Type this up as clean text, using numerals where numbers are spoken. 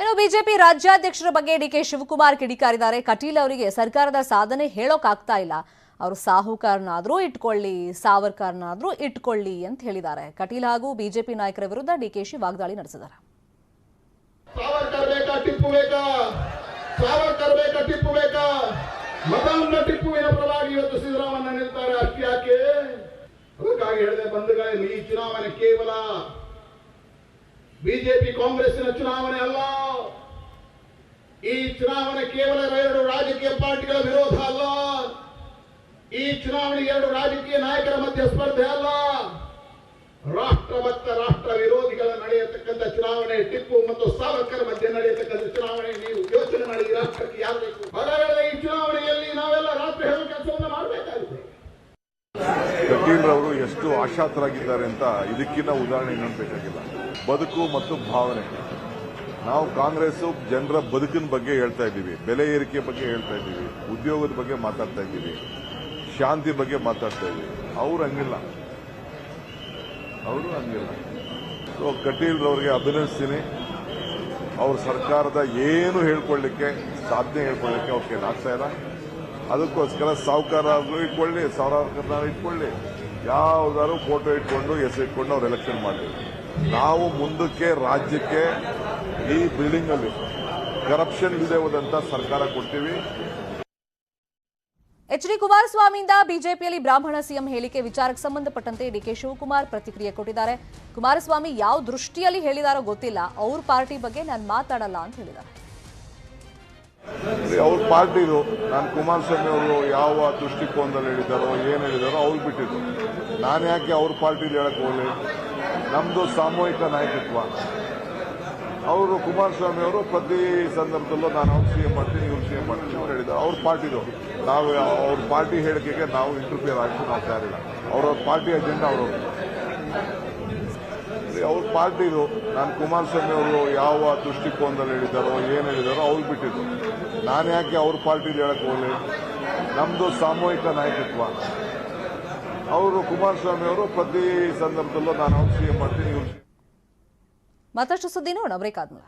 ಇನ್ನು ಬಿಜೆಪಿ ರಾಜ್ಯಾಧ್ಯಕ್ಷರ ಬಗ್ಗೆ ಡಿಕೆ ಶಿವಕುಮಾರ್ ಕಿಡಿಕಾರಿದ್ದಾರೆ. ಕಟೀಲ್ ಅವರಿಗೆ ಸರ್ಕಾರದ ಸಾಧನೆ ಹೇಳೋಕಾಗ್ತಾ ಇಲ್ಲ. ಅವರು ಸಾಹುಕಾರನಾದ್ರೂ ಇಟ್ಕೊಳ್ಳಿ, ಸಾವರ್ಕರ್ನಾದ್ರೂ ಇಟ್ಕೊಳ್ಳಿ ಅಂತ ಹೇಳಿದ್ದಾರೆ. ಕಟೀಲ್ ಹಾಗೂ ಬಿಜೆಪಿ ನಾಯಕರ ವಿರುದ್ಧ ಡಿಕೆಶಿ ವಾಗ್ದಾಳಿ ನಡೆಸಿದ್ದಾರೆ. ಸಾವರ್ಕರ್ ಬೇಕಾ ಟಿಪ್ಪು ಬೇಕಾ? ಸಾವರ್ಕರ್ ಬೇಕಾ ಟಿಪ್ಪು ಬೇಕಾ? ಮತಾಂಧ ಟಿಪ್ಪುವಿನ ಪರವಾಗಿ ಇವತ್ತು ಸಿದ್ದರಾಮಯ್ಯ ನಿಲ್ತಾರೆ. ಅಷ್ಟೇ ಯಾಕೆ? ಅದಕ್ಕಾಗಿ ಹೇಳಿದೆ ಬಂಧುಗಳೇ, ಈ ಚುನಾವಣೆ ಕೇವಲ ಬಿಜೆಪಿ ಕಾಂಗ್ರೆಸ್ಸಿನ ಚುನಾವಣೆ ಅಲ್ಲ. ಈ ಚುನಾವಣೆ ಕೇವಲ ಎರಡು ರಾಜಕೀಯ ಪಾರ್ಟಿಗಳ ವಿರೋಧ ಅಲ್ಲ. ಈ ಚುನಾವಣೆ ಎರಡು ರಾಜಕೀಯ ನಾಯಕರ ಮಧ್ಯೆ ಸ್ಪರ್ಧೆ ಅಲ್ಲ. ರಾಷ್ಟ್ರಭಕ್ತ ರಾಷ್ಟ್ರ ವಿರೋಧಿಗಳ ನಡೆಯತಕ್ಕಂಥ ಚುನಾವಣೆ, ಟಿಪ್ಪು ಮತ್ತು ಸಾವರ್ಕರ್ ಮಧ್ಯೆ ನಡೆಯತಕ್ಕಂಥ ಚುನಾವಣೆ. ನೀವು ಯೋಚನೆ ಮಾಡಿ, ರಾಷ್ಟ್ರಕ್ಕೆ ಯಾರು ಬೇಕು? ಹಾಗಾದರೆ ಈ ಚುನಾವಣೆಯಲ್ಲಿ ನಾವೆಲ್ಲ ರಾತ್ರಿ ಹೇಳುವ ಕೆಲಸವನ್ನು ಮಾಡಬೇಕಾಗಿದೆ. ಕಟೀಲ್ ಅವರು ಎಷ್ಟು ಆಶಾತರಾಗಿದ್ದಾರೆ ಅಂತ ಇದಕ್ಕಿಂತ ಉದಾಹರಣೆ ಇನ್ನೊಂದು ಬೇಕಾಗಿಲ್ಲ. ಬದುಕು ಮತ್ತು ಭಾವನೆ. ನಾವು ಕಾಂಗ್ರೆಸ್ ಜನರ ಬದುಕಿನ ಬಗ್ಗೆ ಹೇಳ್ತಾ ಇದ್ದೀವಿ, ಬೆಲೆ ಏರಿಕೆ ಬಗ್ಗೆ ಹೇಳ್ತಾ ಇದ್ದೀವಿ, ಉದ್ಯೋಗದ ಬಗ್ಗೆ ಮಾತಾಡ್ತಾ ಇದ್ದೀವಿ, ಶಾಂತಿ ಬಗ್ಗೆ ಮಾತಾಡ್ತಾ ಇದ್ದೀವಿ. ಅವರು ಹಂಗಿಲ್ಲ. ಸೊ ಕಟೀಲ್ ಅವರಿಗೆ ಅಭಿನಂದಿಸ್ತೀನಿ. ಅವ್ರ ಸರ್ಕಾರದ ಏನು ಹೇಳ್ಕೊಳ್ಳಿಕ್ಕೆ ಸಾಧನೆ ಹೇಳ್ಕೊಳ್ಳಿಕ್ಕೆ ಅವ್ರ ಕೈಲಿ ಆಗ್ತಾ ಇಲ್ಲ. ಅದಕ್ಕೋಸ್ಕರ ಸಾಹುಕಾರರು ಇಟ್ಕೊಳ್ಳಿ, ಸಾವರ್ಕರ್ನ ಇಟ್ಕೊಳ್ಳಿ, ಯಾವ್ದಾದ್ರು ಫೋಟೋ ಇಟ್ಕೊಂಡು ಹೆಸರು ಇಟ್ಕೊಂಡು ಅವ್ರು ಎಲೆಕ್ಷನ್ ಮಾಡಲಿ. ನಾವು ಮುಂದಕ್ಕೆ ರಾಜ್ಯಕ್ಕೆ ಈ ಬಿಲ್ಡಿಂಗ್ ಅಲ್ಲಿ ಕರಪ್ಷನ್ ಇಲ್ಲದೆ ಹೋದಂತ ಸರ್ಕಾರ ಕೊಡ್ತೀವಿ. ಎಚ್.ಡಿ. ಕುಮಾರಸ್ವಾಮಿಯಿಂದ ಬಿಜೆಪಿಯಲ್ಲಿ ಬ್ರಾಹ್ಮಣ ಸಿಎಂ ಹೇಳಿಕೆ ವಿಚಾರಕ್ಕೆ ಸಂಬಂಧಪಟ್ಟಂತೆ ಡಿಕೆ ಶಿವಕುಮಾರ್ ಪ್ರತಿಕ್ರಿಯೆ ಕೊಟ್ಟಿದ್ದಾರೆ. ಕುಮಾರಸ್ವಾಮಿ ಯಾವ ದೃಷ್ಟಿಯಲ್ಲಿ ಹೇಳಿದಾರೋ ಗೊತ್ತಿಲ್ಲ, ಅವ್ರ ಪಾರ್ಟಿ ಬಗ್ಗೆ ನಾನು ಮಾತಾಡಲ್ಲ ಅಂತ ಹೇಳಿದ್ದಾರೆ. ಅವ್ರ ಪಾರ್ಟಿದು, ನಾನು ಕುಮಾರಸ್ವಾಮಿ ಅವರು ಯಾವ ದೃಷ್ಟಿಕೋನದಲ್ಲಿ ಹೇಳಿದಾರೋ ಏನು ಹೇಳಿದಾರೋ ಅವ್ರು ಬಿಟ್ಟಿದ್ದು. ನಾನು ಯಾಕೆ ಅವ್ರ ಪಾರ್ಟಿಲಿ ಹೇಳಕ್ ಹೋಗ್ಲಿ? ನಮ್ದು ಸಾಮೂಹಿಕ ನಾಯಕತ್ವ. ಅವರು ಕುಮಾರಸ್ವಾಮಿ ಅವರು ಪ್ರತಿ ಸಂದರ್ಭದಲ್ಲೂ ನಾನು ಅವ್ರು ಸಿಎಂ ಮಾಡ್ತೀನಿ, ಇವ್ರು ಸಿಎಂ ಮಾಡ್ತೀನಿ ಅವ್ರು ಹೇಳಿದ್ದಾರೆ. ಅವ್ರ ಪಾರ್ಟಿದು. ನಾವು ಅವ್ರ ಪಾರ್ಟಿ ಹೇಳಿಕೆಗೆ ನಾವು ಇಂಟರ್ಫಿಯರ್ ಆಗಿ ನಾವು ತಯಾರಿಲ್ಲ. ಅವ್ರ ಪಾರ್ಟಿ ಅಜೆಂಡಾ ಅವರು. ಅವ್ರ ಪಾರ್ಟಿದು, ನಾನು ಕುಮಾರಸ್ವಾಮಿ ಅವರು ಯಾವ ದೃಷ್ಟಿಕೋನದಲ್ಲಿ ಹೇಳಿದಾರೋ ಏನು ಹೇಳಿದಾರೋ ಅವ್ರು ಬಿಟ್ಟಿದ್ದು. ನಾನು ಯಾಕೆ ಅವ್ರ ಪಾರ್ಟಿಲಿ ಹೇಳಕ್ ಹೋಗ್ಲಿ? ನಮ್ದು ಸಾಮೂಹಿಕ ನಾಯಕತ್ವ. ಅವರು ಕುಮಾರಸ್ವಾಮಿ ಅವರು ಪ್ರತಿ ಸಂದರ್ಭದಲ್ಲೂ ನಾನು ಅವ್ರು ಸಿಎಂ ಮಾಡ್ತೀನಿ, ಇವ್ರು. ಮತ್ತಷ್ಟು ಸುದ್ದಿ ನೋಡೋಣ ಬ್ರೇಕ್ ಆದ್ಮೇಲೆ.